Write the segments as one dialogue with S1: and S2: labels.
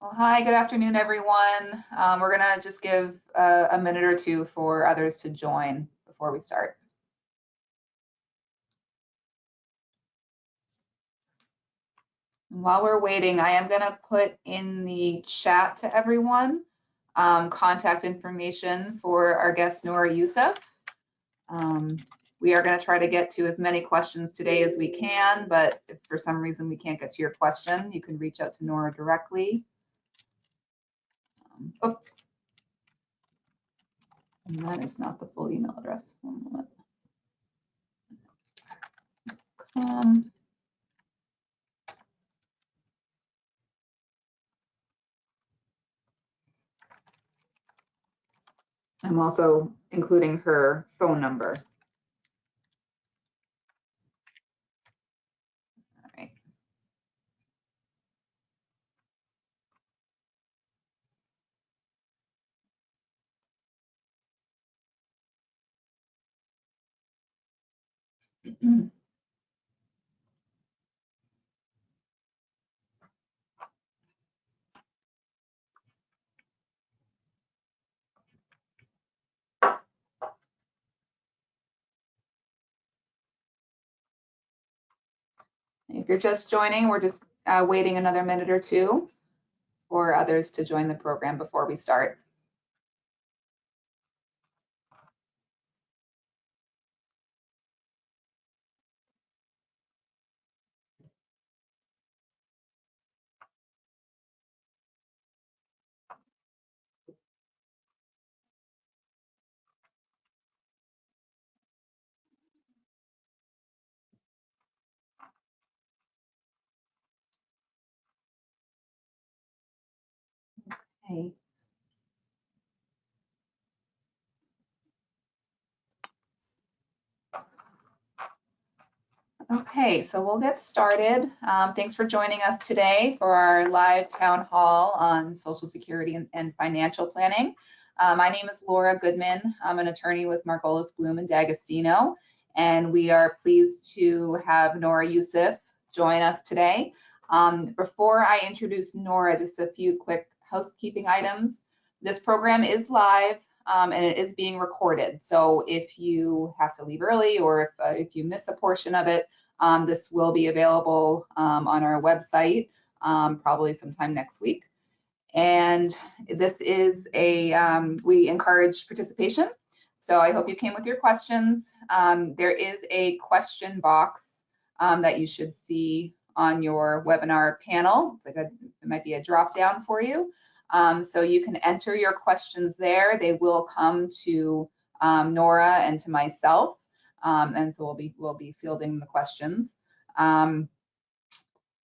S1: Well, hi, good afternoon, everyone. We're going to just give a minute or two for others to join before we start. While we're waiting, I am going to put in the chat to everyone contact information for our guest, Nora Yousif. We are going to try to get to as many questions today as we can, but if for some reason we can't get to your question, you can reach out to Nora directly. Oops. And that is not the full email address. One moment. I'm also including her phone number. All right. If you're just joining, we're just waiting another minute or two for others to join the program before we start. Okay. Okay, so we'll get started. Thanks for joining us today for our live town hall on Social Security and financial planning. My name is Laura Goodman. I'm an attorney with Margolis Bloom and D'Agostino, and we are pleased to have Nora Yousif join us today. Before I introduce Nora, just a few quick housekeeping items. This program is live. And it is being recorded. So if you have to leave early or if you miss a portion of it, this will be available on our website probably sometime next week. And this is we encourage participation. So I hope you came with your questions. There is a question box that you should see on your webinar panel. It's like it might be a drop down for you. So you can enter your questions there. They will come to Nora and to myself, and so we'll be fielding the questions. And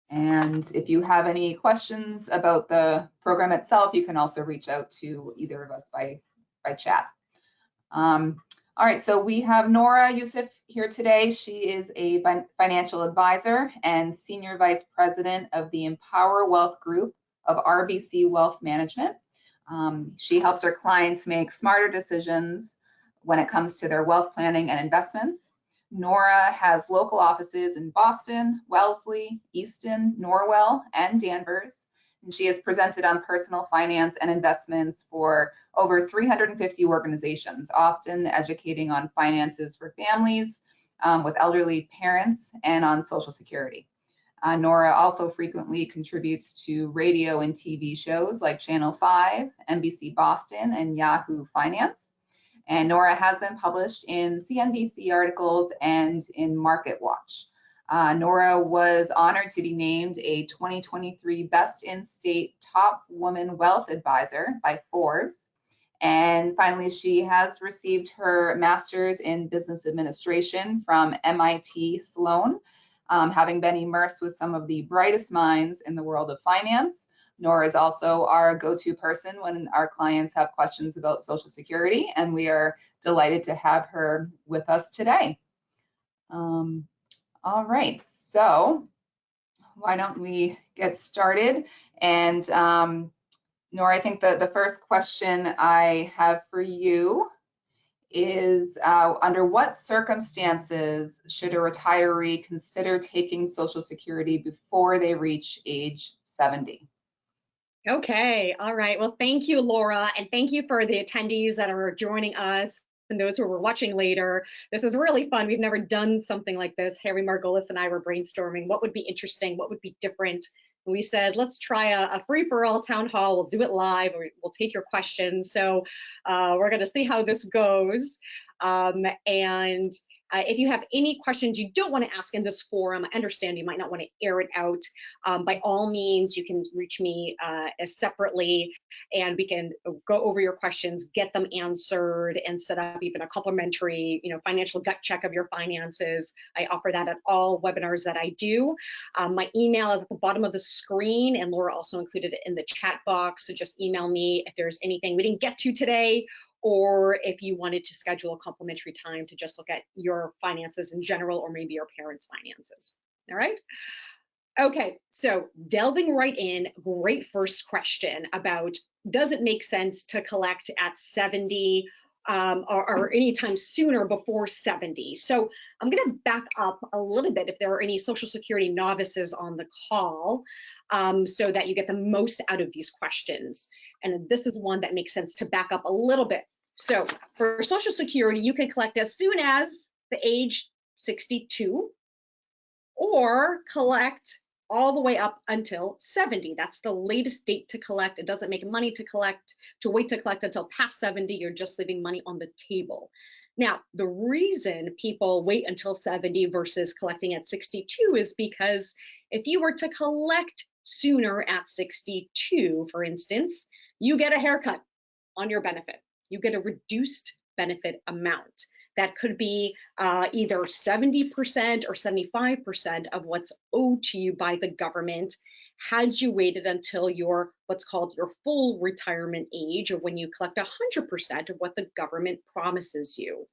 S1: if you have any questions about the program itself, you can also reach out to either of us by chat. All right, so we have Nora Yousif here today. She is a financial advisor and senior vice president of the Empower Wealth Group of RBC Wealth Management. She helps her clients make smarter decisions when it comes to their wealth planning and investments. Nora has local offices in Boston, Wellesley, Easton, Norwell, and Danvers. And she has presented on personal finance and investments for over 350 organizations, often educating on finances for families with elderly parents and on Social Security. Nora also frequently contributes to radio and TV shows like Channel 5, NBC Boston, and Yahoo Finance. And Nora has been published in CNBC articles and in Market Watch. Nora was honored to be named a 2023 Best in State Top Woman Wealth Advisor by Forbes. And finally, she has received her master's in business administration from MIT Sloan. Having been immersed with some of the brightest minds in the world of finance. Nora is also our go-to person when our clients have questions about Social Security, and we are delighted to have her with us today. All right, so why don't we get started? And Nora, I think the first question I have for you is under what circumstances should a retiree consider taking Social Security before they reach age 70?
S2: Okay, all right. Well, thank you, Laura, and thank you for the attendees that are joining us and those who are watching later. This was really fun. We've never done something like this. Harry Margolis and I were brainstorming what would be interesting, what would be different. And we said, let's try a free-for-all town hall. We'll do it live. We'll take your questions. So we're going to see how this goes. And if you have any questions you don't want to ask in this forum, I understand you might not want to air it out. By all means, you can reach me separately, and we can go over your questions, get them answered, and set up even a complimentary, financial gut check of your finances. I offer that at all webinars that I do. My email is at the bottom of the screen, and Laura also included it in the chat box. So just email me if there's anything we didn't get to today, or if you wanted to schedule a complimentary time to just look at your finances in general, or maybe your parents' finances. All right. Okay, so delving right in, great first question about, does it make sense to collect at 70 or anytime sooner before 70? So I'm going to back up a little bit if there are any Social Security novices on the call, so that you get the most out of these questions. And this is one that makes sense to back up a little bit. So for Social Security, you can collect as soon as the age 62, or collect all the way up until 70. That's the latest date to collect. It doesn't make money to wait to collect until past 70. You're just leaving money on the table. Now, the reason people wait until 70 versus collecting at 62 is because if you were to collect sooner at 62, for instance, you get a haircut on your benefit. You get a reduced benefit amount. That could be either 70% or 75% of what's owed to you by the government had you waited until your what's called your full retirement age, or when you collect 100% of what the government promises you.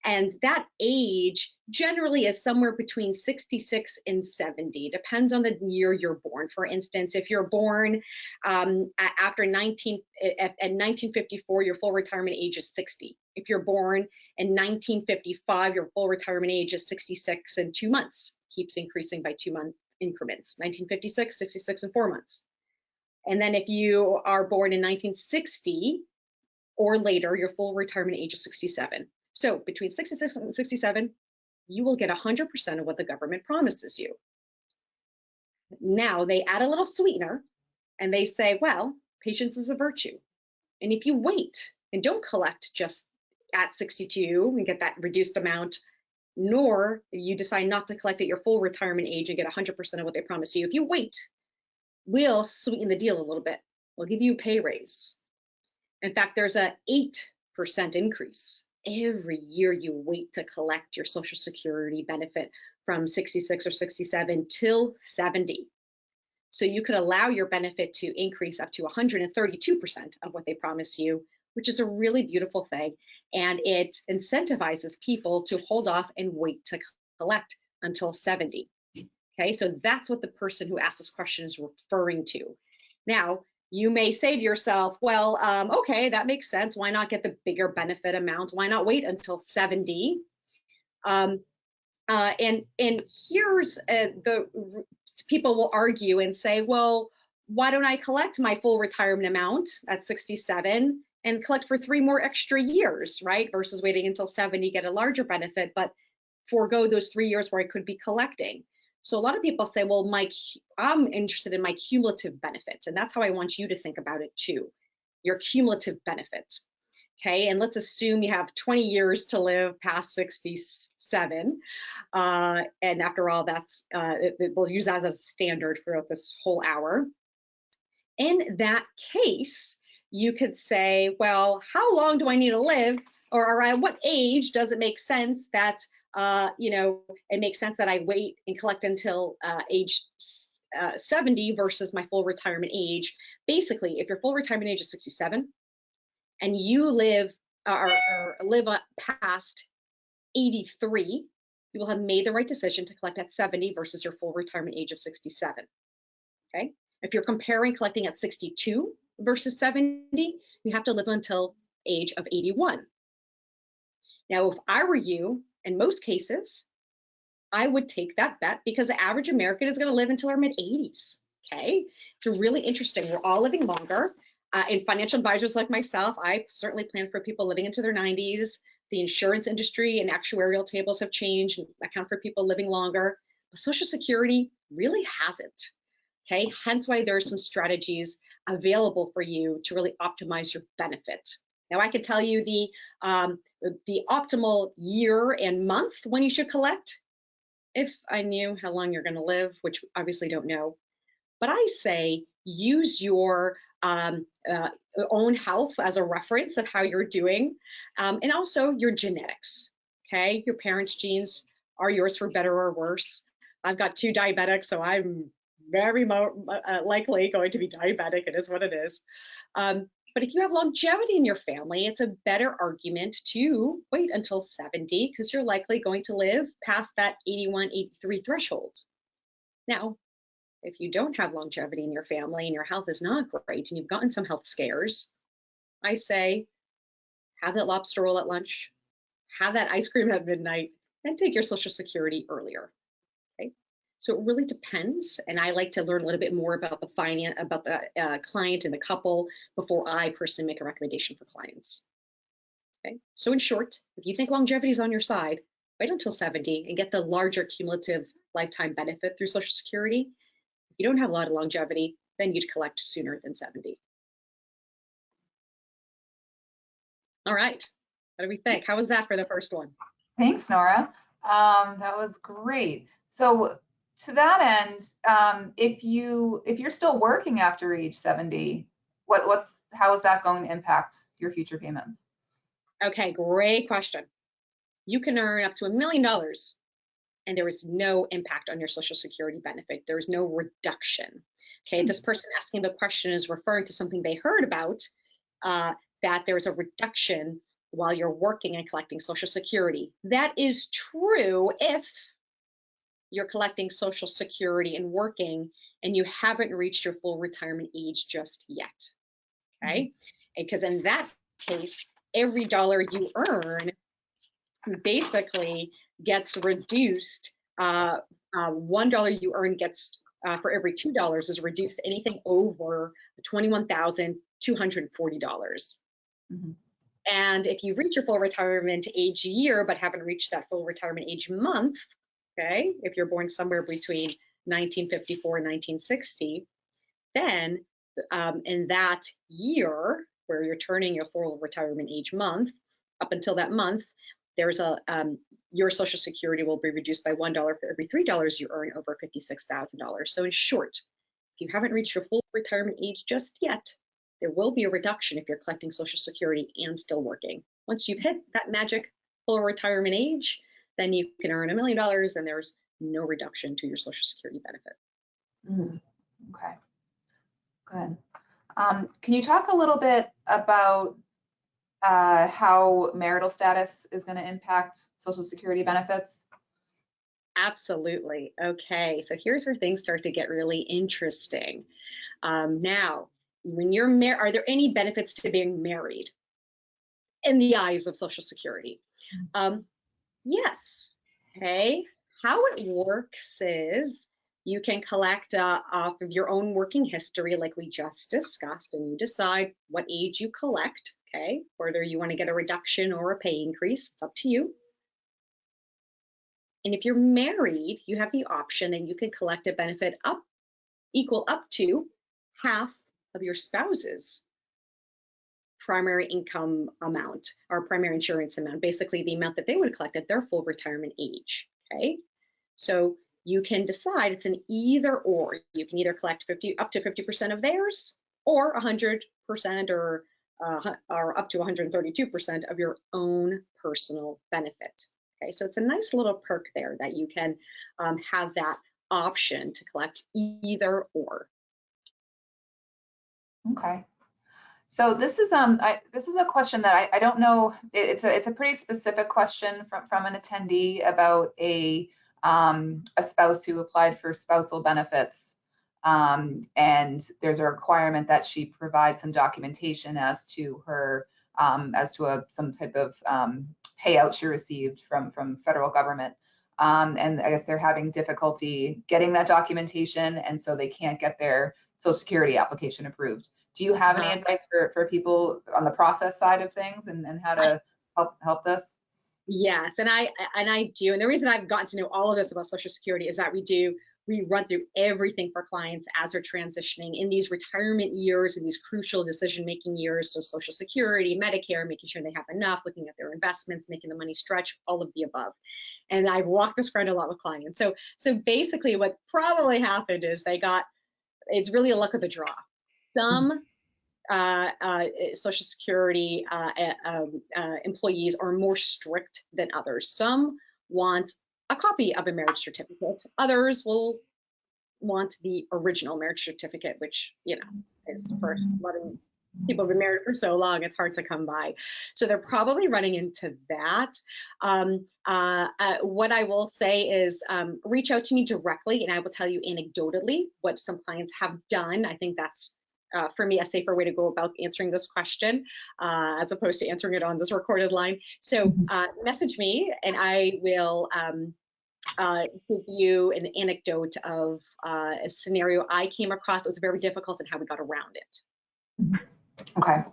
S2: And that age generally is somewhere between 66 and 70, depends on the year you're born. For instance, if you're born at 1954, your full retirement age is 60. If you're born in 1955, your full retirement age is 66 and 2 months. Keeps increasing by 2-month increments. 1956, 66 and 4 months. And then if you are born in 1960 or later, your full retirement age is 67. So between 66 and 67, you will get 100% of what the government promises you. Now they add a little sweetener and they say, well, patience is a virtue. And if you wait and don't collect just at 62 and get that reduced amount, nor you decide not to collect at your full retirement age and get 100% of what they promise you, if you wait, we'll sweeten the deal a little bit. We'll give you a pay raise. In fact, there's an 8% increase every year you wait to collect your Social Security benefit from 66 or 67 till 70. So you could allow your benefit to increase up to 132% of what they promise you, which is a really beautiful thing. And it incentivizes people to hold off and wait to collect until 70. Okay, so that's what the person who asked this question is referring to. Now, you may say to yourself, well, okay, that makes sense. Why not get the bigger benefit amount? Why not wait until 70? And here's the people will argue and say, well, why don't I collect my full retirement amount at 67 and collect for 3 more extra years, right? Versus waiting until 70, get a larger benefit, but forego those 3 years where I could be collecting. So a lot of people say, well, I'm interested in my cumulative benefits, and that's how I want you to think about it too, your cumulative benefit. Okay, and let's assume you have 20 years to live past 67, and after all, that's we'll use that as a standard throughout this whole hour. In that case, you could say, well, how long do I need to live, or at what age does it make sense that it makes sense that I wait and collect until age 70 versus my full retirement age. Basically, if your full retirement age is 67 and you live past 83, you will have made the right decision to collect at 70 versus your full retirement age of 67. Okay. If you're comparing collecting at 62 versus 70, you have to live until age of 81. Now, if I were you, in most cases, I would take that bet because the average American is going to live until our mid-80s. Okay, it's really interesting. We're all living longer. And financial advisors like myself, I certainly plan for people living into their 90s. The insurance industry and actuarial tables have changed and account for people living longer. But Social Security really hasn't. Okay, hence why there are some strategies available for you to really optimize your benefit. Now, I can tell you the optimal year and month when you should collect, if I knew how long you're going to live, which obviously don't know. But I say use your own health as a reference of how you're doing, and also your genetics. Okay, your parents' genes are yours for better or worse. I've got 2 diabetics, so I'm very likely going to be diabetic. It is what it is. But if you have longevity in your family, it's a better argument to wait until 70 because you're likely going to live past that 81, 83 threshold. Now, if you don't have longevity in your family and your health is not great and you've gotten some health scares, I say have that lobster roll at lunch, have that ice cream at midnight, and take your Social Security earlier. Okay, so it really depends, and I like to learn a little bit more about the client and the couple before I personally make a recommendation for clients. Okay, so in short, if you think longevity is on your side, wait until 70 and get the larger cumulative lifetime benefit through Social Security. If you don't have a lot of longevity, then you'd collect sooner than 70. All right, what do we think? How was that for the first one?
S1: Thanks, Nora. That was great. So to that end, if you're still working after age 70, how is that going to impact your future payments?
S2: Okay, great question. You can earn up to $1 million and there is no impact on your Social Security benefit. There is no reduction. Okay, this person asking the question is referring to something they heard about, that there's a reduction while you're working and collecting Social Security. That is true if you're collecting Social Security and working and you haven't reached your full retirement age just yet. Okay, because in that case, every dollar you earn basically gets reduced. $1 you earn gets for every $2 is reduced to anything over $21,240.
S1: Mm-hmm.
S2: And if you reach your full retirement age year but haven't reached that full retirement age month, okay, if you're born somewhere between 1954 and 1960, then in that year where you're turning your full retirement age month, up until that month, there's your Social Security will be reduced by $1 for every $3 you earn over $56,000. So in short, if you haven't reached your full retirement age just yet, there will be a reduction if you're collecting Social Security and still working. Once you've hit that magic full retirement age, then you can earn $1 million and there's no reduction to your Social Security benefit.
S1: Okay, good. Can you talk a little bit about how marital status is going to impact Social Security benefits?
S2: Absolutely. Okay, so here's where things start to get really interesting. Now, when you're married, are there any benefits to being married in the eyes of Social Security? Yes. Okay. How it works is you can collect off of your own working history, like we just discussed, and you decide what age you collect. Okay, whether you want to get a reduction or a pay increase, it's up to you. And if you're married, you have the option that you can collect a benefit equal up to half of your spouse's primary income amount or primary insurance amount, basically the amount that they would collect at their full retirement age. Okay, so you can decide it's an either or. You can either collect up to 50% of theirs or 100% or up to 132% of your own personal benefit. Okay, so it's a nice little perk there that you can have that option to collect either or.
S1: Okay. So this is a question that I don't know. It's a pretty specific question from an attendee about a spouse who applied for spousal benefits, and there's a requirement that she provide some documentation as to her some type of payout she received from federal government. and I guess they're having difficulty getting that documentation, and so they can't get their Social Security application approved. Do you have any advice for people on the process side of things and how to help this?
S2: Yes, and I do. And the reason I've gotten to know all of this about Social Security is that we run through everything for clients as they're transitioning in these retirement years, in these crucial decision-making years. So Social Security, Medicare, making sure they have enough, looking at their investments, making the money stretch, all of the above. And I've walked this around a lot with clients. So basically what probably happened is it's really a luck of the draw. Some Social Security employees are more strict than others. Some want a copy of a marriage certificate. Others will want the original marriage certificate, which, you know, is for a lot of these people who've been married for so long, it's hard to come by. So they're probably running into that. What I will say is reach out to me directly, and I will tell you anecdotally what some clients have done. I think that's for me, a safer way to go about answering this question, as opposed to answering it on this recorded line. So message me, and I will give you an anecdote of a scenario I came across that was very difficult and how we got around it.
S1: Okay.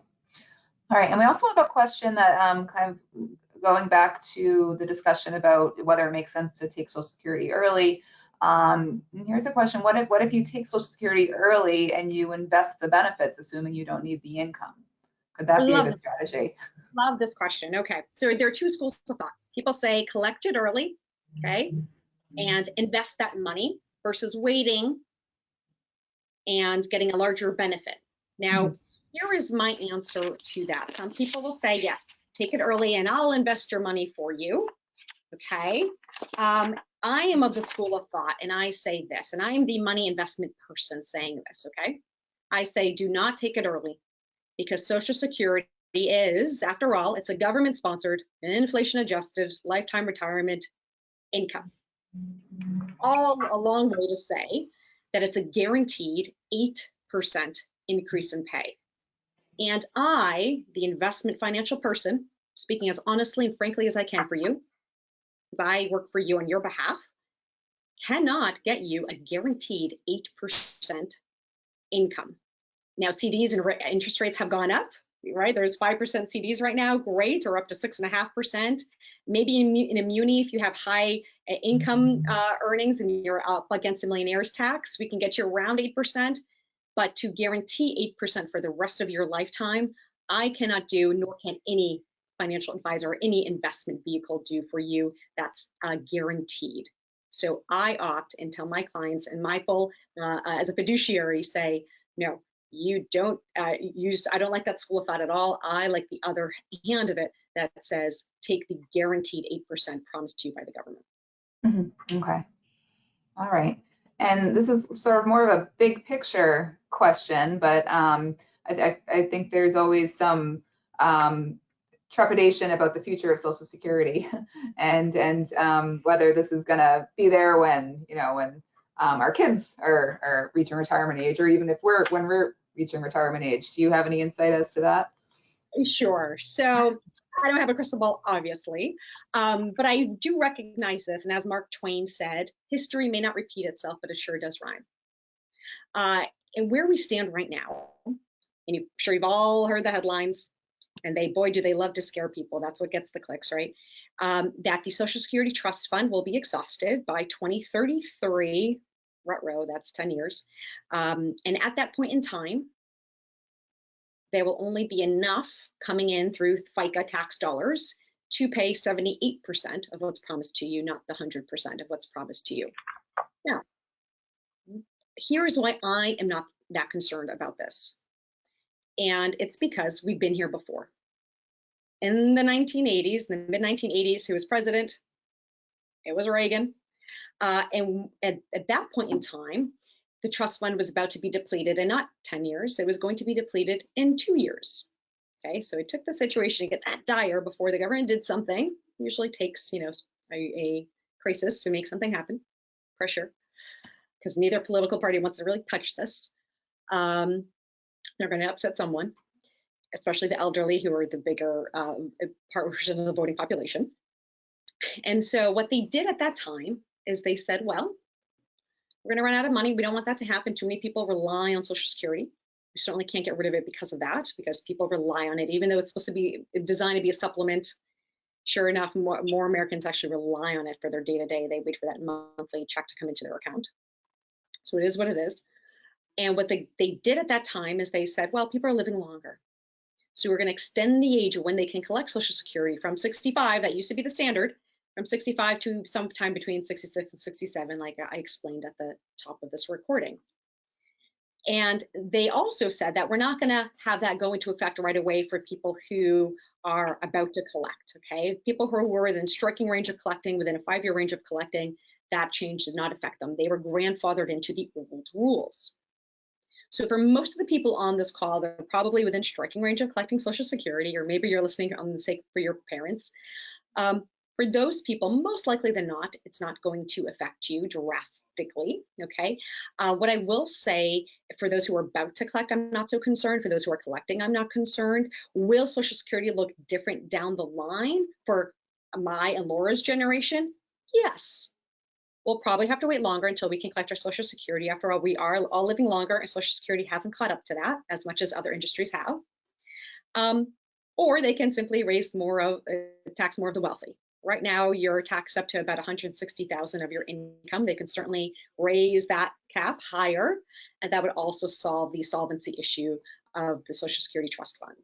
S1: All right. And we also have a question that kind of going back to the discussion about whether it makes sense to take Social Security early. Here's a question. What if you take Social Security early and you invest the benefits, assuming you don't need the income? Could that be a good strategy?
S2: Love this question. Okay. So there are two schools of thought. People say collect it early, okay, and invest that money versus waiting and getting a larger benefit. Now, here is my answer to that. Some people will say, yes, take it early and I'll invest your money for you. Okay. I am of the school of thought, and I say this, and I am the money investment person saying this, okay? I say do not take it early, because Social Security is, after all, it's a government-sponsored, inflation-adjusted, lifetime retirement income. All a long way to say that it's a guaranteed 8% increase in pay. And I, the investment financial person, speaking as honestly and frankly as I can for you, because I work for you on your behalf, cannot get you a guaranteed 8% income. Now, CDs and interest rates have gone up, right? There's 5% CDs right now, great, or up to 6.5%. Maybe in a muni, if you have high income earnings and you're up against the millionaire's tax, we can get you around 8%. But to guarantee 8% for the rest of your lifetime, I cannot do, nor can any financial advisor or any investment vehicle do for you. That's guaranteed. So I opt and tell my clients and Michael, as a fiduciary, say, no, you don't use, I don't like that school of thought at all. I like the other hand of it that says take the guaranteed 8% promised to you by the government.
S1: Okay. All right. And this is sort of more of a big picture question, but I think there's always some trepidation about the future of Social Security and whether this is going to be there when, you know, when our kids are reaching retirement age, or even if when we're reaching retirement age. Do you have any insight as to that?
S2: Sure. So I don't have a crystal ball, obviously, but I do recognize this. And as Mark Twain said, history may not repeat itself, but it sure does rhyme. And where we stand right now, and I'm sure you've all heard the headlines, and boy, do they love to scare people. That's what gets the clicks, right? That the Social Security Trust Fund will be exhausted by 2033, rut-row, that's 10 years. And at that point in time, there will only be enough coming in through FICA tax dollars to pay 78% of what's promised to you, not the 100% of what's promised to you. Now, here's why I am not that concerned about this. And it's because we've been here before. In the 1980s, the mid-1980s, who was president? It was Reagan. And at that point in time, the trust fund was about to be depleted in not 10 years, it was going to be depleted in 2 years. Okay, so it took the situation to get that dire before the government did something. It usually takes, you know, a crisis to make something happen, pressure, because neither political party wants to really touch this. They're going to upset someone, especially the elderly, who are the bigger portion of the voting population. And so what they did at that time is they said, well, we're going to run out of money. We don't want that to happen. Too many people rely on Social Security. We certainly can't get rid of it because of that, because people rely on it, even though it's supposed to be designed to be a supplement. Sure enough, more Americans actually rely on it for their day-to-day. They wait for that monthly check to come into their account. So it is what it is. And what they did at that time is they said, well, people are living longer. So we're going to extend the age of when they can collect Social Security from 65, that used to be the standard, from 65 to sometime between 66 and 67, like I explained at the top of this recording. And they also said that we're not going to have that go into effect right away for people who are about to collect, okay? People who were within striking range of collecting, within a 5-year range of collecting, that change did not affect them. They were grandfathered into the old rules. So for most of the people on this call, they're probably within striking range of collecting Social Security, or maybe you're listening on the sake for your parents. For those people, most likely than not, it's not going to affect you drastically, okay? What I will say, for those who are about to collect, I'm not so concerned. For those who are collecting, I'm not concerned. Will Social Security look different down the line for my and Laura's generation? Yes. We'll probably have to wait longer until we can collect our Social Security. After all, we are all living longer, and Social Security hasn't caught up to that as much as other industries have. Or they can simply raise more of, tax more of the wealthy. Right now, you're taxed up to about 160,000 of your income. They can certainly raise that cap higher, and that would also solve the solvency issue of the Social Security Trust Fund.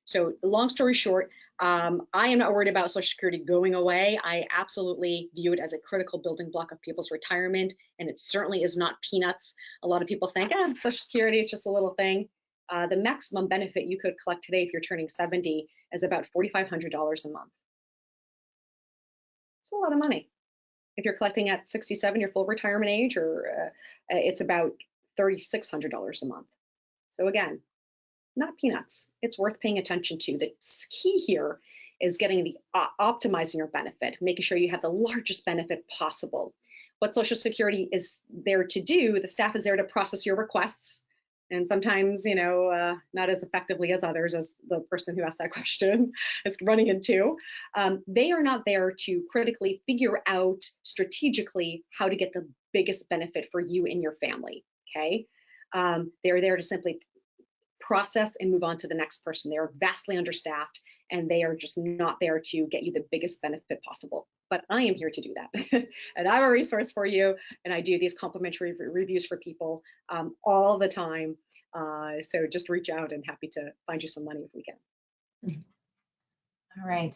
S2: So long story short, I am not worried about Social Security going away. I absolutely view it as a critical building block of people's retirement, and it certainly is not peanuts. A lot of people think, Social Security is just a little thing. The maximum benefit you could collect today if you're turning 70 is about $4,500 a month. It's a lot of money. If you're collecting at 67, your full retirement age, or it's about $3,600 a month. So again, not peanuts. It's worth paying attention to. The key here is getting the optimizing your benefit, making sure you have the largest benefit possible. What Social Security is there to do, the staff is there to process your requests, and sometimes, not as effectively as others, as the person who asked that question is running into. They are not there to critically figure out strategically how to get the biggest benefit for you and your family, okay? They're there to simply process and move on to the next person. They are vastly understaffed, and they are just not there to get you the biggest benefit possible. But I am here to do that. And I'm a resource for you, and I do these complimentary reviews for people all the time. So just reach out, and happy to find you some money if we can.
S1: All right.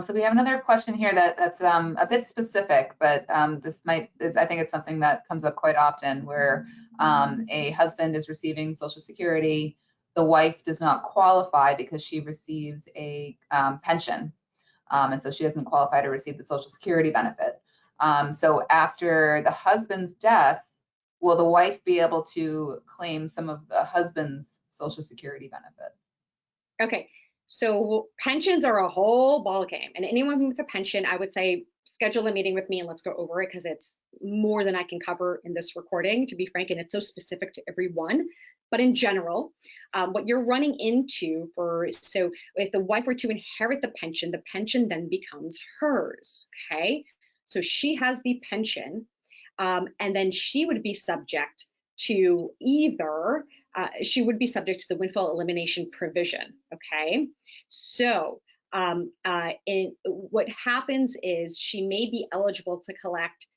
S1: So we have another question here that's a bit specific, but I think it's something that comes up quite often, where a husband is receiving Social Security. The wife does not qualify because she receives a pension, and so she doesn't qualify to receive the Social Security benefit. So after the husband's death, will the wife be able to claim some of the husband's Social Security benefit?
S2: Okay, so pensions are a whole ballgame, and anyone with a pension, I would say schedule a meeting with me and let's go over it, because it's more than I can cover in this recording, to be frank, and it's so specific to everyone. But in general, what you're running into so if the wife were to inherit the pension then becomes hers, okay? So she has the pension, and then she would be subject to either, she would be subject to the windfall elimination provision, okay? So what happens is she may be eligible to collect,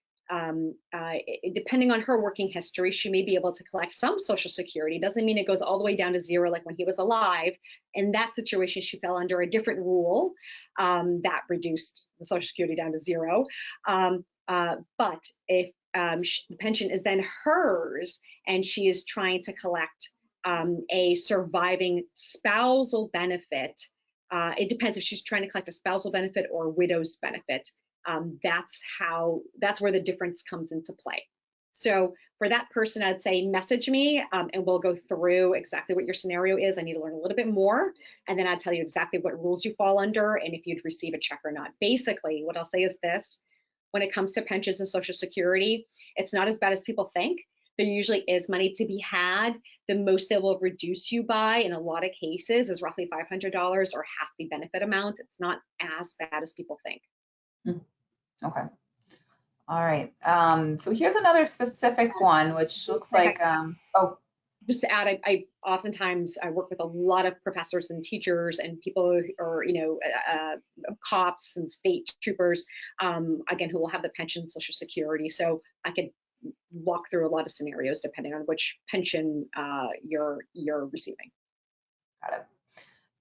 S2: depending on her working history, she may be able to collect some Social Security. Doesn't mean it goes all the way down to zero like when he was alive. In that situation, she fell under a different rule that reduced the Social Security down to zero. But if the pension is then hers, and she is trying to collect a surviving spousal benefit, it depends if she's trying to collect a spousal benefit or a widow's benefit. That's where the difference comes into play. So for that person, I'd say message me, and we'll go through exactly what your scenario is. I need to learn a little bit more, and then I'll tell you exactly what rules you fall under and if you'd receive a check or not. Basically, what I'll say is this: when it comes to pensions and Social Security, it's not as bad as people think. There usually is money to be had. The most they will reduce you by, in a lot of cases, is roughly $500 or half the benefit amount. It's not as bad as people think.
S1: Mm, okay. All right. So here's another specific one, which looks like, oh,
S2: Just to add, I oftentimes I work with a lot of professors and teachers and people who are, cops and state troopers, again, who will have the pension, Social Security. So I could walk through a lot of scenarios depending on which pension you're receiving.
S1: got it.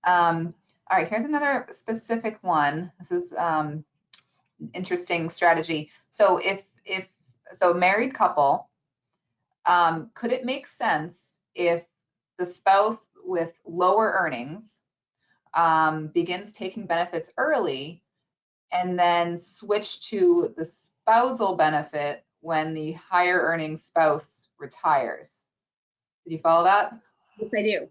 S1: All right, here's another specific one. This is interesting strategy. So if so, a married couple, could it make sense if the spouse with lower earnings begins taking benefits early and then switch to the spousal benefit when the higher earning spouse retires? Did you follow that?
S2: Yes, I do.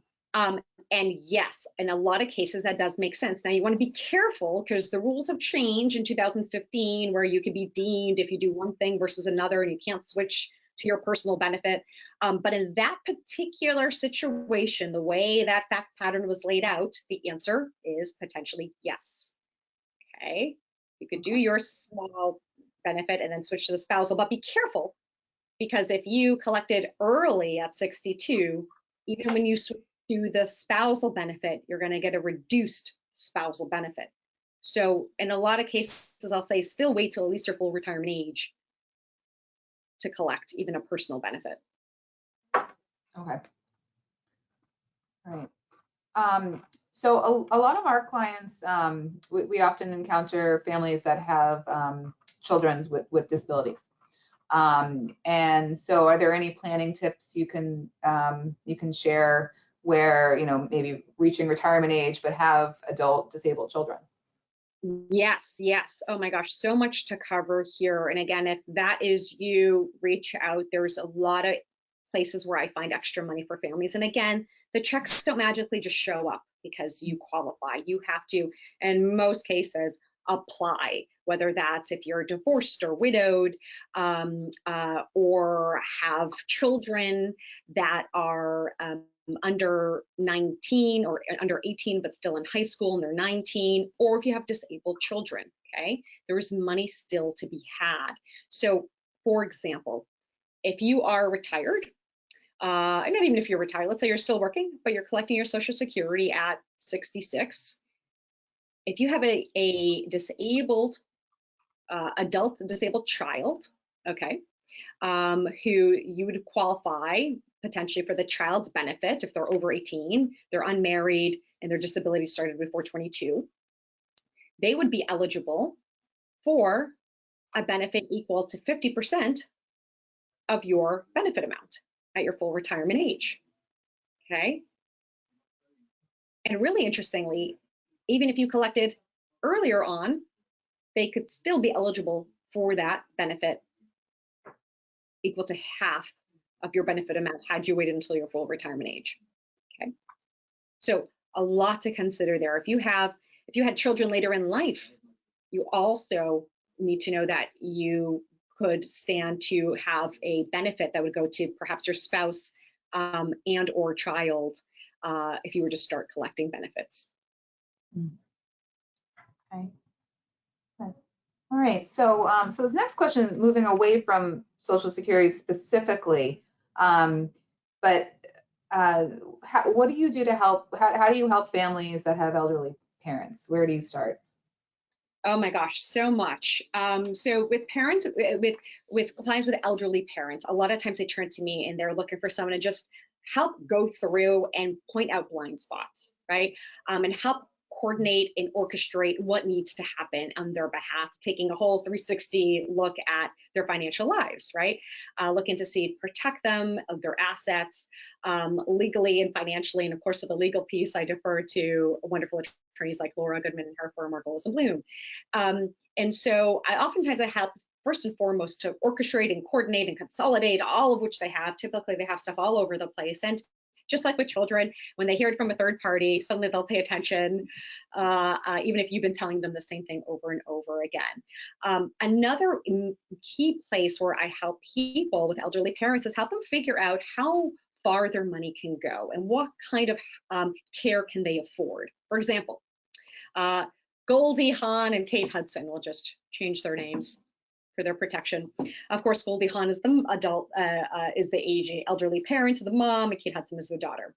S2: And yes, in a lot of cases, that does make sense. Now, you want to be careful because the rules have changed in 2015, where you could be deemed if you do one thing versus another and you can't switch to your personal benefit. But in that particular situation, the way that fact pattern was laid out, the answer is potentially yes. Okay. You could do your small benefit and then switch to the spousal, but be careful because if you collected early at 62, even when you switch to the spousal benefit, you're going to get a reduced spousal benefit. So in a lot of cases, I'll say still wait till at least your full retirement age to collect even a personal benefit.
S1: Okay. All right. So a lot of our clients, we often encounter families that have children with disabilities. And so are there any planning tips you can share where, maybe reaching retirement age, but have adult disabled children?
S2: Yes, yes. Oh my gosh, so much to cover here. And again, if that is you, reach out. There's a lot of places where I find extra money for families. And again, the checks don't magically just show up because you qualify. You have to, in most cases, apply, whether that's if you're divorced or widowed, or have children that are under 19 or under 18 but still in high school and they're 19, or if you have disabled children. Okay, there is money still to be had. So for example, if you are retired, and not even if you're retired, let's say you're still working but you're collecting your Social Security at 66, if you have a disabled adult disabled child, okay, who you would qualify potentially for the child's benefit if they're over 18, they're unmarried, and their disability started before 22, they would be eligible for a benefit equal to 50% of your benefit amount at your full retirement age. Okay. And really interestingly, even if you collected earlier on, they could still be eligible for that benefit equal to half of your benefit amount had you waited until your full retirement age. Okay. So a lot to consider there. If you had children later in life, you also need to know that you could stand to have a benefit that would go to perhaps your spouse and or child if you were to start collecting benefits.
S1: Okay. Good. All right. So so this next question, moving away from Social Security specifically, but what do you do to help? How do you help families that have elderly parents? Where do you start?
S2: Oh my gosh, so much. So with parents, with clients with elderly parents, a lot of times they turn to me and they're looking for someone to just help go through and point out blind spots, right? And help coordinate and orchestrate what needs to happen on their behalf, taking a whole 360 look at their financial lives, right? Looking to see, protect them, of their assets, legally and financially. And of course, for the legal piece, I defer to wonderful attorneys like Nora, Goodman, and her firm, Margolis and Bloom. And so oftentimes I help first and foremost to orchestrate and coordinate and consolidate all of which they have. Typically they have stuff all over the place. And just like with children, when they hear it from a third party, suddenly they'll pay attention, even if you've been telling them the same thing over and over again. Another key place where I help people with elderly parents is help them figure out how far their money can go and what kind of care can they afford. For example, Goldie Hawn and Kate Hudson. We'll just change their names for their protection. Of course, Goldie Hawn is the adult, is the elderly parent of the mom, and Kate Hudson is the daughter.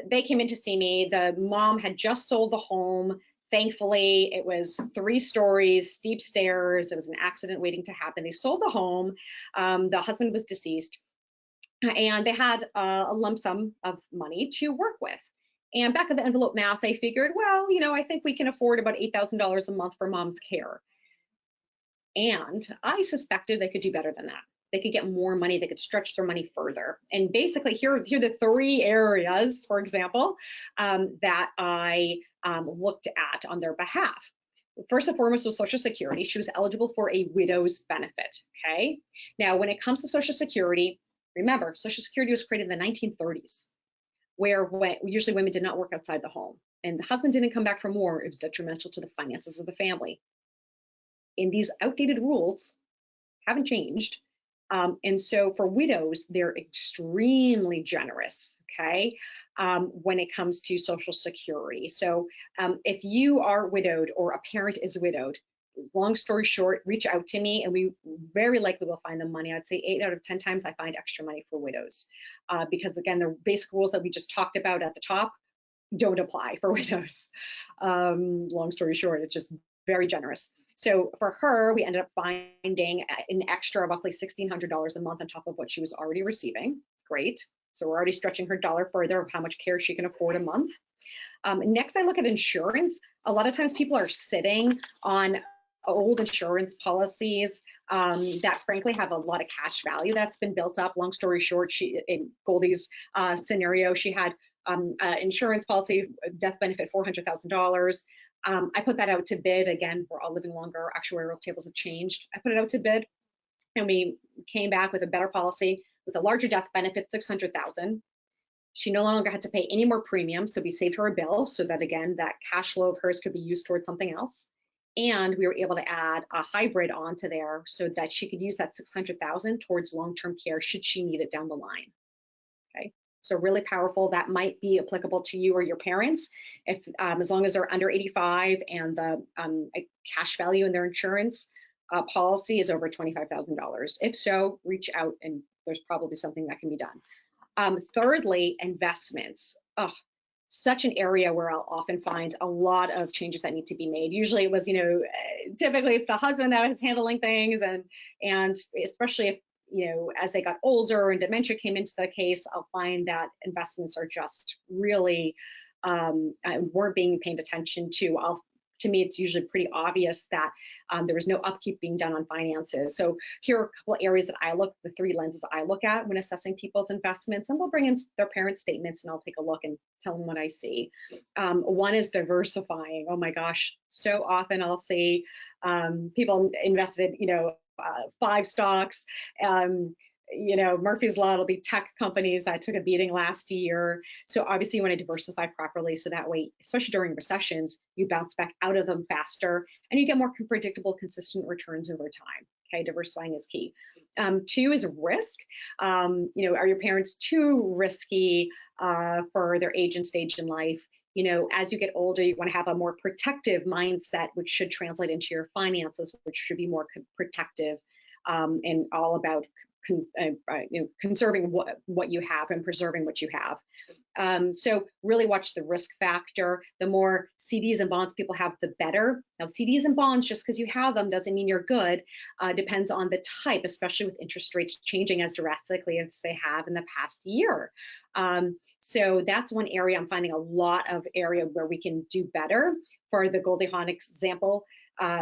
S2: They came in to see me. The mom had just sold the home. Thankfully, it was 3 stories, steep stairs. It was an accident waiting to happen. They sold the home. The husband was deceased, and they had a lump sum of money to work with. And back of the envelope math, I figured, well, I think we can afford about $8,000 a month for mom's care. And I suspected they could do better than that. They could get more money, they could stretch their money further. And basically, here are the 3 areas, for example, that I looked at on their behalf. First and foremost was Social Security. She was eligible for a widow's benefit, okay? Now, when it comes to Social Security, remember, Social Security was created in the 1930s, where usually women did not work outside the home. And the husband didn't come back from war. It was detrimental to the finances of the family. And these outdated rules haven't changed. And so for widows, they're extremely generous, okay, when it comes to Social Security. So if you are widowed or a parent is widowed, long story short, reach out to me and we very likely will find the money. I'd say 8 out of 10 times I find extra money for widows because, again, the basic rules that we just talked about at the top don't apply for widows. Long story short, it's just very generous. So for her, we ended up finding an extra roughly $1,600 a month on top of what she was already receiving. Great. So we're already stretching her dollar further of how much care she can afford a month. Next, I look at insurance. A lot of times people are sitting on old insurance policies that frankly have a lot of cash value that's been built up. Long story short, in Goldie's scenario, she had insurance policy, death benefit, $400,000. I put that out to bid. Again, we're all living longer. Actuarial tables have changed. I put it out to bid, and we came back with a better policy with a larger death benefit, $600,000. She no longer had to pay any more premiums, so we saved her a bill so that, again, that cash flow of hers could be used towards something else. And we were able to add a hybrid onto there so that she could use that $600,000 towards long-term care should she need it down the line. Okay. So really powerful. That might be applicable to you or your parents, if as long as they're under 85 and the cash value in their insurance policy is over $25,000. If so, reach out and there's probably something that can be done. Thirdly, investments. Oh, such an area where I'll often find a lot of changes that need to be made. Usually it was, typically it's the husband that was handling things, and especially if, as they got older and dementia came into the case, I'll find that investments are just really weren't being paid attention to. To me, it's usually pretty obvious that there was no upkeep being done on finances. So here are a couple of areas that I look, the 3 lenses I look at when assessing people's investments, and they'll bring in their parent statements and I'll take a look and tell them what I see. One is diversifying. Oh my gosh, so often I'll see people invested, 5 stocks. Murphy's Law, it'll be tech companies that took a beating last year. So obviously you want to diversify properly so that way, especially during recessions, you bounce back out of them faster and you get more predictable, consistent returns over time. Okay, diversifying is key. 2 is risk. Are your parents too risky for their age and stage in life? As you get older, you want to have a more protective mindset, which should translate into your finances, which should be more protective and all about conserving what you have and preserving what you have. So really watch the risk factor. The more CDs and bonds people have, the better. Now, CDs and bonds, just because you have them doesn't mean you're good. Depends on the type, especially with interest rates changing as drastically as they have in the past year. So that's one area I'm finding a lot of area where we can do better. For the Goldie Hawn example,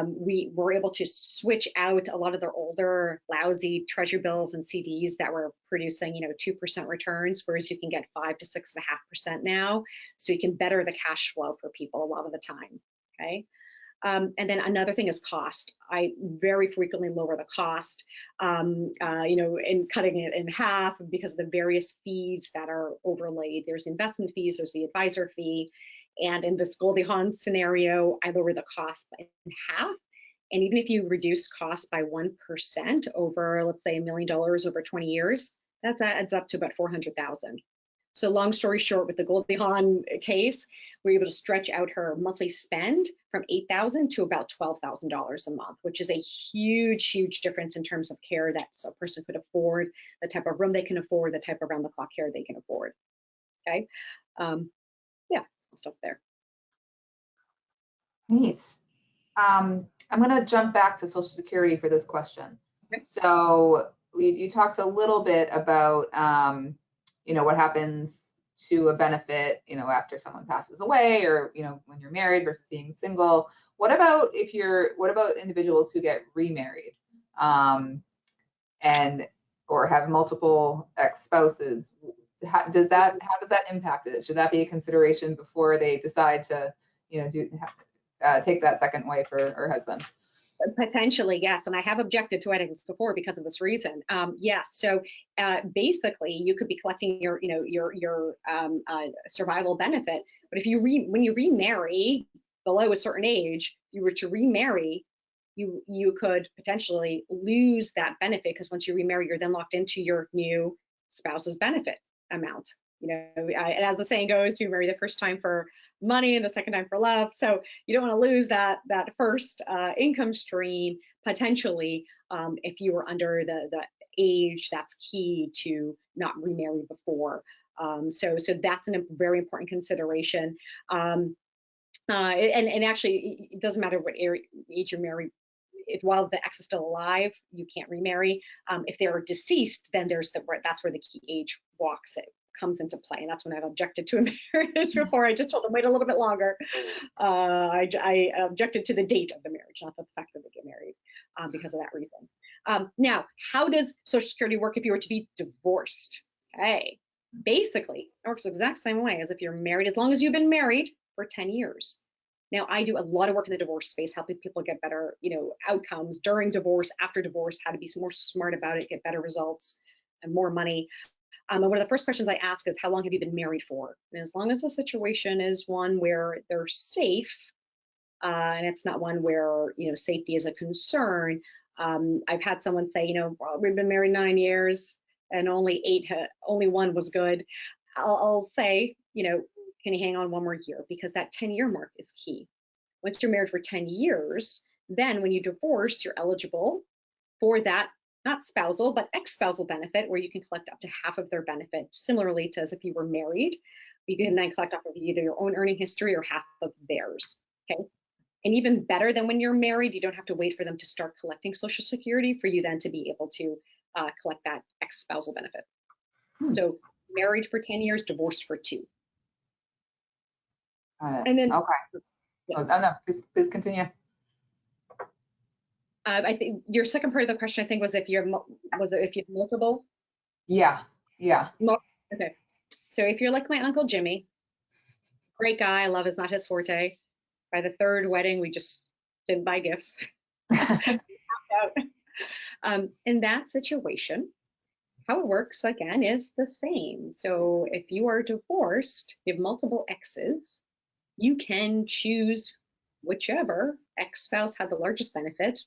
S2: we were able to switch out a lot of their older lousy treasury bills and CDs that were producing 2% returns, whereas you can get 5 to 6.5% now. So you can better the cash flow for people a lot of the time. Okay. And then another thing is cost. I very frequently lower the cost, in cutting it in half because of the various fees that are overlaid. There's investment fees, there's the advisor fee. And in this Goldie Hawn scenario, I lower the cost in half. And even if you reduce cost by 1% over, let's say, $1 million over 20 years, that adds up to about $400,000. So long story short, with the Goldie Hawn case, we were able to stretch out her monthly spend from $8,000 to about $12,000 a month, which is a huge, huge difference in terms of care that a person could afford, the type of room they can afford, the type of round-the-clock care they can afford. Okay, yeah, I'll stop there.
S1: Neat. I'm going to jump back to Social Security for this question.
S2: Okay.
S1: So you talked a little bit about, what happens to a benefit, after someone passes away, or, when you're married versus being single. What about individuals who get remarried, or have multiple ex-spouses? How does that impact it? Should that be a consideration before they decide to, take that second wife or husband?
S2: Potentially, yes, and I have objected to weddings before because of this reason. Yes, so basically, you could be collecting your survival benefit, but if when you remarry below a certain age, you were to remarry, you could potentially lose that benefit, because once you remarry, you're then locked into your new spouse's benefit amount. And as the saying goes, you marry the first time for money and the second time for love. So you don't want to lose that first income stream potentially if you were under the age that's key to not remarry before. So that's a very important consideration. And actually, it doesn't matter what age you're married. While the ex is still alive, you can't remarry. If they're deceased, then that's where the key age comes into play, and that's when I've objected to a marriage before. I just told them wait a little bit longer. I objected to the date of the marriage, not the fact that they get married, because of that reason. Now, how does Social Security work if you were to be divorced? Okay, basically, it works the exact same way as if you're married, as long as you've been married for 10 years. Now, I do a lot of work in the divorce space, helping people get better, outcomes during divorce, after divorce, how to be more smart about it, get better results, and more money. And one of the first questions I ask is, how long have you been married for? And as long as the situation is one where they're safe, and it's not one where, safety is a concern. I've had someone say, well, we've been married 9 years and only one was good. I'll say, can you hang on one more year? Because that 10-year mark is key. Once you're married for 10 years, then when you divorce, you're eligible for that, not spousal, but ex-spousal benefit, where you can collect up to half of their benefit, similarly to as if you were married. You can then collect off of either your own earning history or half of theirs, okay? And even better than when you're married, you don't have to wait for them to start collecting Social Security for you then to be able to collect that ex-spousal benefit. So married for 10 years, divorced for 2. And then,
S1: okay. Yeah. Oh no, please continue.
S2: I think your second part of the question, I think, was if you have multiple.
S1: Yeah.
S2: Okay. So if you're like my Uncle Jimmy, great guy, love is not his forte. By the 3rd wedding, we just didn't buy gifts. In that situation, how it works again is the same. So if you are divorced, you have multiple exes, you can choose whichever ex-spouse had the largest benefit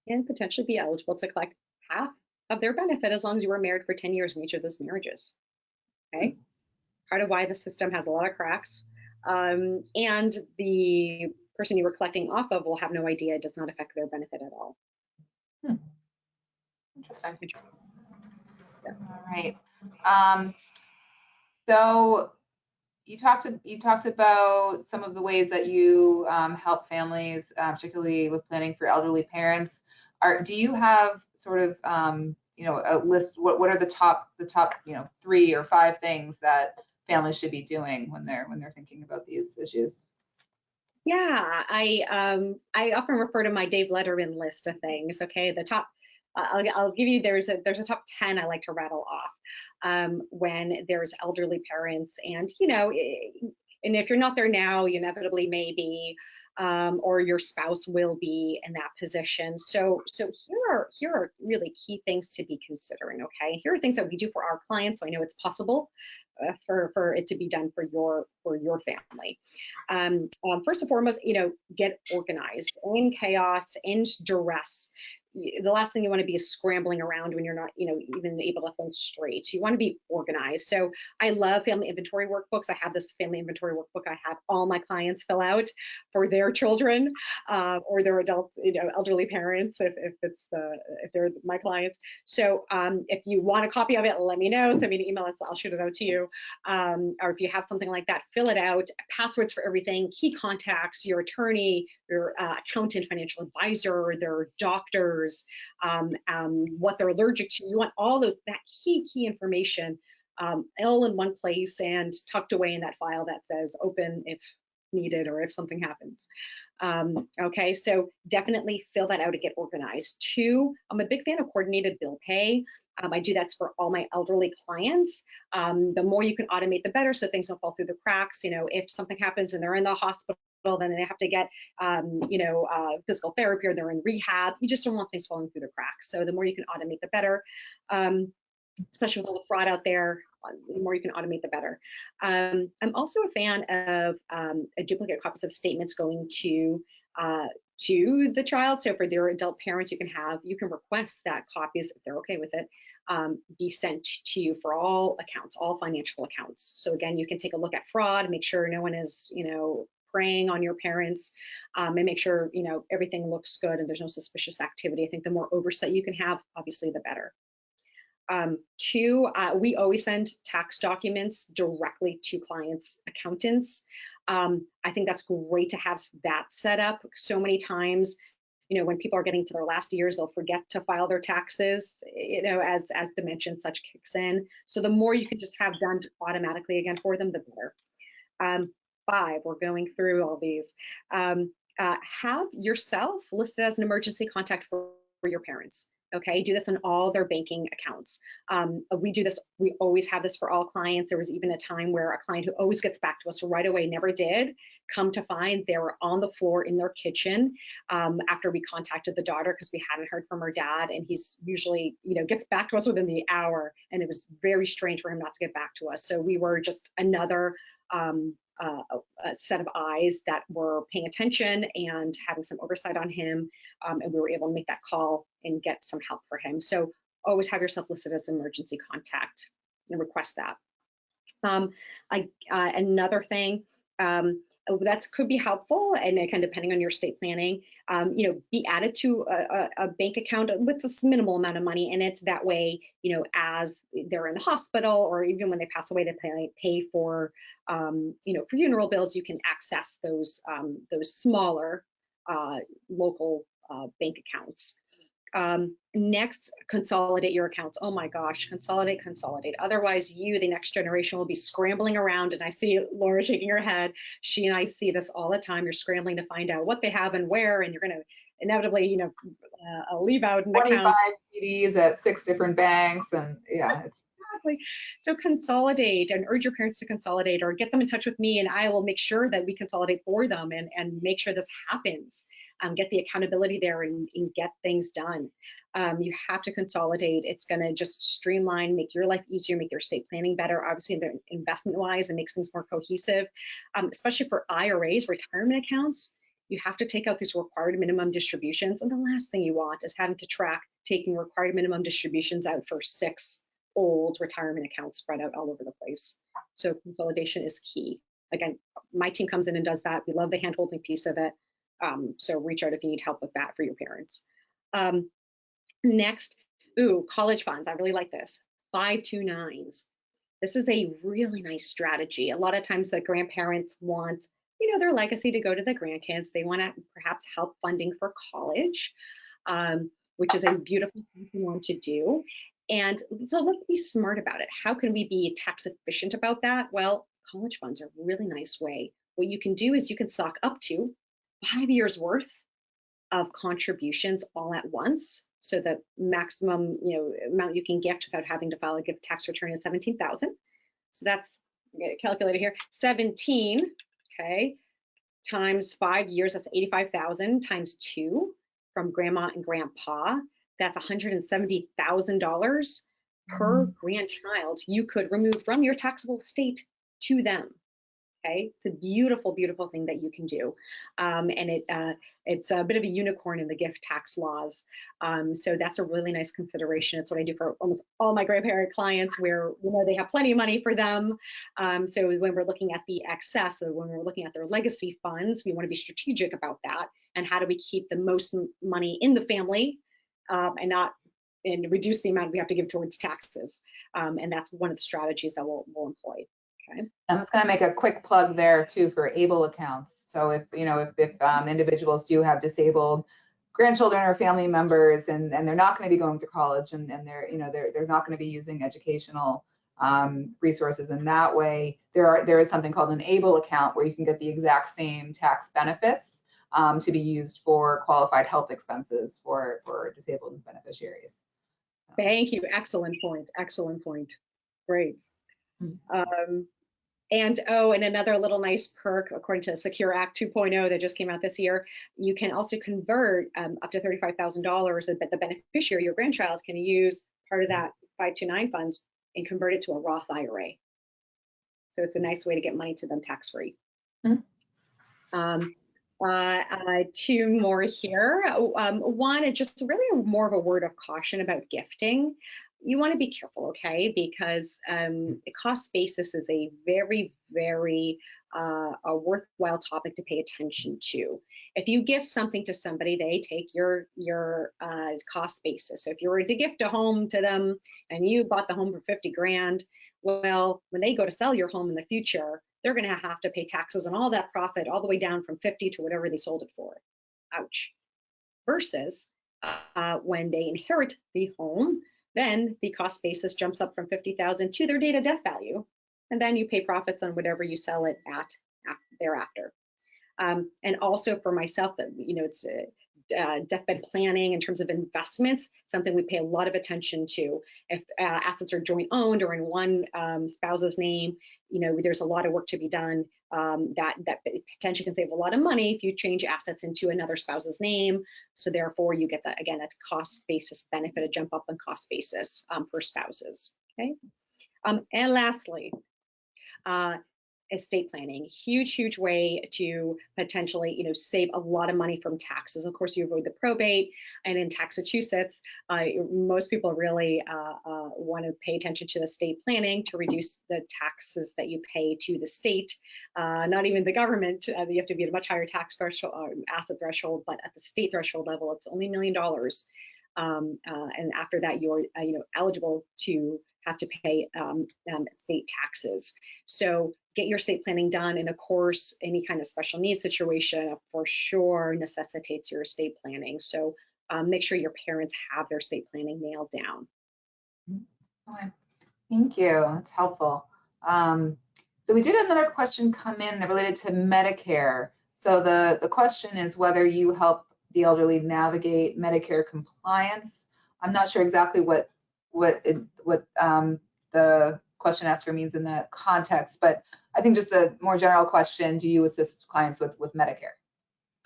S2: and potentially be eligible to collect half of their benefit as long as you were married for 10 years in each of those marriages. Okay, part of why the system has a lot of cracks, and the person you were collecting off of will have no idea. It does not affect their benefit at all.
S1: Interesting. Yeah. All right. So you talked about some of the ways that you help families, particularly with planning for elderly parents. Do you have sort of a list? What are the top 3 or 5 things that families should be doing when they're thinking about these issues?
S2: Yeah, I often refer to my Dave Letterman list of things. Okay, the top. I'll give you, there's a top 10 I like to rattle off when there's elderly parents, and and if you're not there now, you inevitably may be, or your spouse will be in that position. So here are really key things to be considering. Okay, here are things that we do for our clients, so I know it's possible for it to be done for your family. First and foremost, get organized. In chaos, in duress, the last thing you want to be is scrambling around when you're not, even able to think straight. So you want to be organized. So I love family inventory workbooks. I have this family inventory workbook I have all my clients fill out for their children or their adults, elderly parents, if they're my clients. So if you want a copy of it, let me know. Send me an email. I'll shoot it out to you. Or if you have something like that, fill it out. Passwords for everything, key contacts, your attorney, your accountant, financial advisor, their doctors, what they're allergic to. You want all that key information all in one place and tucked away in that file that says open if needed or if something happens. Okay, so definitely fill that out to get organized. 2, I'm a big fan of coordinated bill pay. I do that for all my elderly clients. The more you can automate, the better, so things don't fall through the cracks. If something happens and they're in the hospital, then they have to get, physical therapy or they're in rehab. You just don't want things falling through the cracks. So the more you can automate, the better. Especially with all the fraud out there, the more you can automate, the better. I'm also a fan of duplicate copies of statements going to the child. So for their adult parents, you can request that copies, if they're okay with it, be sent to you for all accounts, all financial accounts. So again, you can take a look at fraud, make sure no one is, preying on your parents, and make sure, everything looks good and there's no suspicious activity. I think the more oversight you can have, obviously, the better. 2, we always send tax documents directly to clients' accountants. I think that's great to have that set up. So many times, when people are getting to their last years, they'll forget to file their taxes, as dementia and such kicks in. So the more you can just have done automatically again for them, the better. 5, we're going through all these. Have yourself listed as an emergency contact for your parents. Okay, do this on all their banking accounts. We do this, we always have this for all clients. There was even a time where a client who always gets back to us right away never did, come to find they were on the floor in their kitchen after we contacted the daughter because we hadn't heard from her dad, and he's usually, gets back to us within the hour, and it was very strange for him not to get back to us. So we were just another a set of eyes that were paying attention and having some oversight on him, and we were able to make that call and get some help for him. So always have yourself listed as an emergency contact and request that. Another thing that could be helpful, and kind of depending on your estate planning, be added to a bank account with this minimal amount of money in it. That way, as they're in the hospital or even when they pass away to pay for, funeral bills, you can access those smaller local bank accounts. Next, consolidate your accounts. Oh my gosh, consolidate. Otherwise, the next generation, will be scrambling around. And I see Laura shaking her head. She and I see this all the time. You're scrambling to find out what they have and where, and you're going to inevitably, leave out an
S1: 25
S2: account.
S1: CDs at 6 different banks, and yeah, it's
S2: Exactly. So consolidate and urge your parents to consolidate, or get them in touch with me, and I will make sure that we consolidate for them and make sure this happens. Get the accountability there and get things done. You have to consolidate. It's going to just streamline, make your life easier, make your estate planning better, obviously investment-wise, and makes things more cohesive, especially for IRAs, retirement accounts. You have to take out these required minimum distributions. And the last thing you want is having to track taking required minimum distributions out for 6 old retirement accounts spread out all over the place. So consolidation is key. Again, my team comes in and does that. We love the hand-holding piece of it. So reach out if you need help with that for your parents. Next, college funds. I really like this. 529s. This is a really nice strategy. A lot of times the grandparents want, their legacy to go to the grandkids. They want to perhaps help funding for college, which is a beautiful thing to want to do. And so let's be smart about it. How can we be tax efficient about that? Well, college funds are a really nice way. What you can do is you can stock up to 5 years worth of contributions all at once. So the maximum, amount you can gift without having to file a gift tax return is $17,000. So that's, I'm gonna calculate it here, 17, okay, times 5 years, that's 85,000 times 2 from grandma and grandpa. That's $170,000 per grandchild you could remove from your taxable estate to them. Okay, it's a beautiful, beautiful thing that you can do, and it's a bit of a unicorn in the gift tax laws. So that's a really nice consideration. It's what I do for almost all my grandparent clients, where they have plenty of money for them. So when we're looking at the excess, or when we're looking at their legacy funds, we want to be strategic about that, and how do we keep the most money in the family, and reduce the amount we have to give towards taxes. And that's one of the strategies that we'll employ. Okay.
S1: I'm just going to make a quick plug there too for ABLE accounts. So if individuals do have disabled grandchildren or family members, and they're not going to be going to college, and they're not going to be using educational resources in that way, there is something called an ABLE account where you can get the exact same tax benefits to be used for qualified health expenses for disabled beneficiaries.
S2: Thank you. Excellent point. Excellent point. Great. And another little nice perk, according to Secure Act 2.0 that just came out this year, you can also convert up to $35,000 that the beneficiary, your grandchild, can use part of that 529 funds and convert it to a Roth IRA. So it's a nice way to get money to them tax-free. Two more here. One is just really more of a word of caution about gifting. You want to be careful, okay? Because cost basis is a very, very a worthwhile topic to pay attention to. If you gift something to somebody, they take your cost basis. So if you were to gift a home to them and you bought the home for 50 grand, well, when they go to sell your home in the future, they're going to have to pay taxes on all that profit, all the way down from 50 to whatever they sold it for. Ouch. Versus when they inherit the home, then the cost basis jumps up from 50,000 to their date of death value, and then you pay profits on whatever you sell it at thereafter. And also for myself, that it's deathbed planning in terms of investments, something we pay a lot of attention to. If assets are joint owned or in one spouse's name, there's a lot of work to be done. That potentially can save a lot of money if you change assets into another spouse's name. So therefore, you get that, again, a cost basis benefit, a jump up in cost basis for spouses. Okay. And lastly, estate planning, huge way to potentially save a lot of money from taxes. Of course, you avoid the probate, and in Massachusetts, most people really want to pay attention to estate planning to reduce the taxes that you pay to the state. Not even the government, you have to be at a much higher tax threshold, asset threshold, but at the state threshold level, it's only $1 million. And after that, you're eligible to have to pay state taxes. So get your estate planning done, and of course, any kind of special needs situation for sure necessitates your estate planning. So make sure your parents have their estate planning nailed down.
S1: Okay. Thank you. That's helpful. So we did another question come in related to Medicare. So the question is whether you help the elderly navigate Medicare compliance. I'm not sure exactly what the question asker means in that context, but I think just a more general question: do you assist clients with Medicare?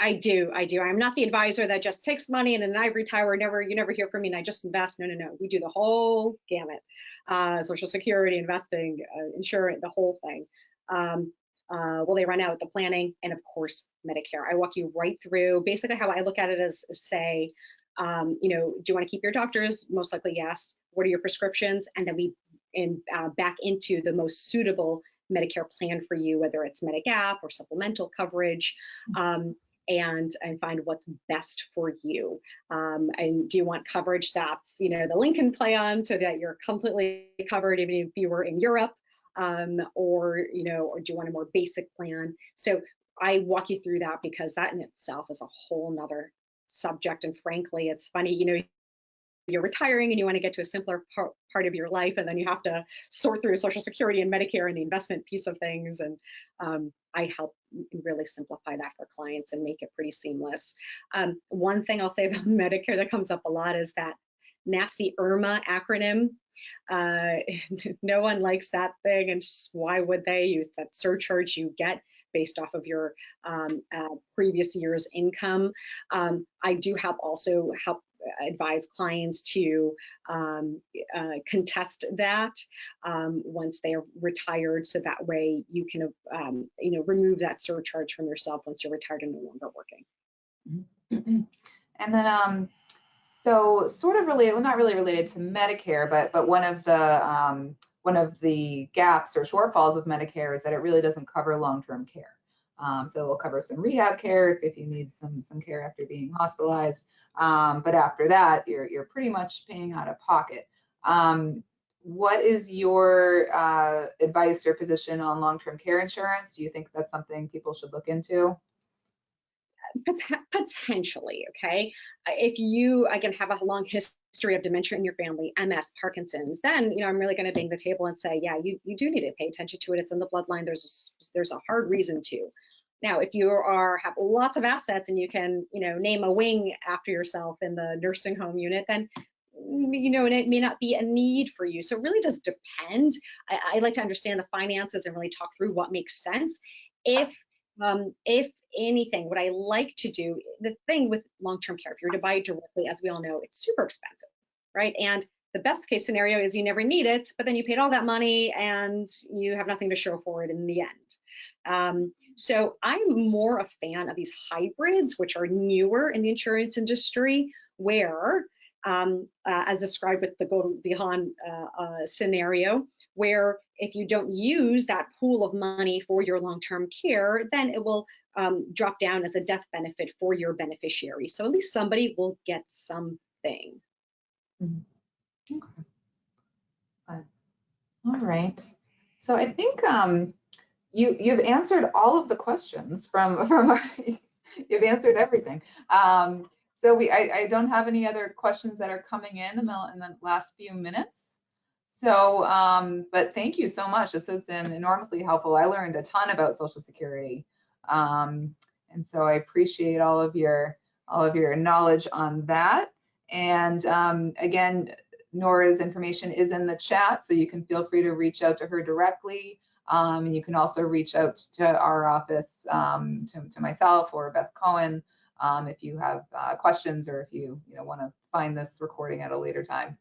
S2: I do. I'm not the advisor that just takes money and then I retire. You never hear from me and I just invest. No. We do the whole gamut: Social Security, investing, insurance, the whole thing. Will they run out the planning, and of course Medicare. I walk you right through. Basically, how I look at it is say, do you want to keep your doctors? Most likely yes. What are your prescriptions? And then we back into the most suitable Medicare plan for you, whether it's Medigap or supplemental coverage. And find what's best for you. And do you want coverage that's the Lincoln plan, so that you're completely covered even if you were in Europe? Or do you want a more basic plan? So I walk you through that, because that in itself is a whole nother subject. And frankly, it's funny, you're retiring and you want to get to a simpler part of your life, and then you have to sort through Social Security and Medicare and the investment piece of things. And I help really simplify that for clients and make it pretty seamless. One thing I'll say about Medicare that comes up a lot is that nasty IRMA acronym. No one likes that thing, and why would they? Use that surcharge you get based off of your previous year's income. I do also help advise clients to contest that once they are retired, so that way you can remove that surcharge from yourself once you're retired and no longer working.
S1: And then so sort of related, well, not really related to Medicare, but one of the gaps or shortfalls of Medicare is that it really doesn't cover long-term care. So it will cover some rehab care if you need some care after being hospitalized. But after that, you're pretty much paying out of pocket. What is your advice or position on long-term care insurance? Do you think that's something people should look into?
S2: Potentially, okay. If you, again, have a long history of dementia in your family, MS, Parkinson's, then, I'm really going to bang the table and say, yeah, you do need to pay attention to it. It's in the bloodline. There's a hard reason to. Now, if you have lots of assets and you can, name a wing after yourself in the nursing home unit, then, and it may not be a need for you. So it really does depend. I like to understand the finances and really talk through what makes sense. If anything, what I like to do, the thing with long-term care, if you're to buy it directly, as we all know, it's super expensive, right? And the best case scenario is you never need it, but then you paid all that money and you have nothing to show for it in the end. So I'm more a fan of these hybrids, which are newer in the insurance industry, where, as described with the Goodman scenario, where if you don't use that pool of money for your long-term care, then it will drop down as a death benefit for your beneficiary. So at least somebody will get something.
S1: Okay. All right. So I think you've answered all of the questions from our, you've answered everything. So I don't have any other questions that are coming in the last few minutes. So, but thank you so much. This has been enormously helpful. I learned a ton about Social Security. And so I appreciate all of your knowledge on that. And again, Nora's information is in the chat, so you can feel free to reach out to her directly. And you can also reach out to our office, to myself or Beth Cohen, if you have questions or if you want to find this recording at a later time.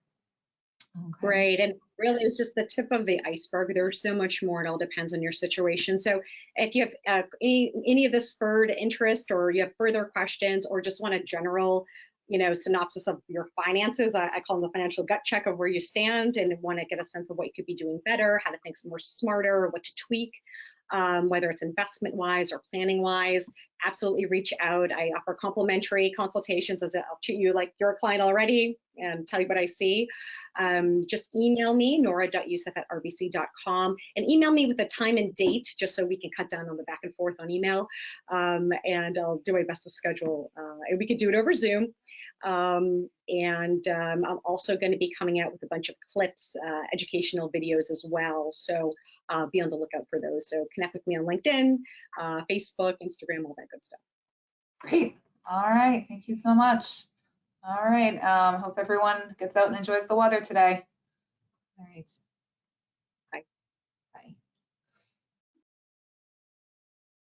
S1: Okay.
S2: Great, and really it's just the tip of the iceberg. There's so much more. It all depends on your situation. So if you have any of this spurred interest, or you have further questions, or just want a general synopsis of your finances, I call them the financial gut check of where you stand, and want to get a sense of what you could be doing better, how to think more smarter, what to tweak, whether it's investment wise or planning wise, absolutely reach out. I offer complimentary consultations, as I'll treat you like you're a client already and tell you what I see. Just email me, nora.yousif@rbc.com, and email me with a time and date, just so we can cut down on the back and forth on email. And I'll do my best to schedule, and we could do it over Zoom. I'm also going to be coming out with a bunch of clips, educational videos as well. So be on the lookout for those. So connect with me on LinkedIn, Facebook, Instagram, all that good stuff.
S1: Great. All right. Thank you so much. All right. Hope everyone gets out and enjoys the weather today. All right.